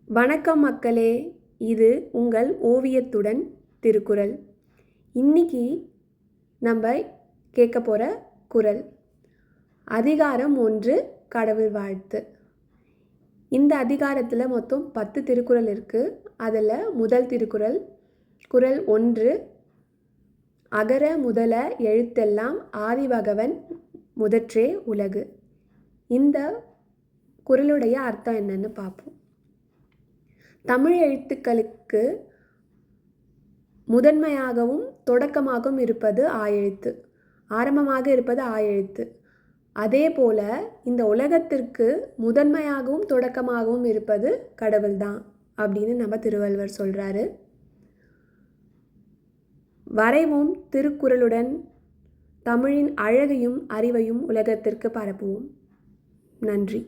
வணக்கம் மக்களே, இது உங்கள் ஓவியத்துடன் திருக்குறள். இன்னைக்கு நம்ம கேட்க போகிற குறள் அதிகாரம் 1 கடவுள் வாழ்த்து. இந்த அதிகாரத்தில் மொத்தம் 10 திருக்குறள் இருக்குது. அதில் முதல் திருக்குறள் குறள் 1, அகர முதல எழுத்தெல்லாம் ஆதிபகவன் முதற்றே உலகு. இந்த குறளுடைய அர்த்தம் என்னன்னு பார்ப்போம். தமிழ் எழுத்துக்களுக்கு முதன்மையாகவும் தொடக்கமாகவும் இருப்பது ஆயெழுத்து, ஆரம்பமாக இருப்பது ஆயெழுத்து. அதே போல் இந்த உலகத்திற்கு முதன்மையாகவும் தொடக்கமாகவும் இருப்பது கடவுள் தான் அப்படின்னு நம்ம திருவள்ளுவர் சொல்கிறாரு. வரைவோம் திருக்குறளுடன் தமிழின் அழகையும் அறிவையும் உலகத்திற்கு பரப்புவோம். நன்றி.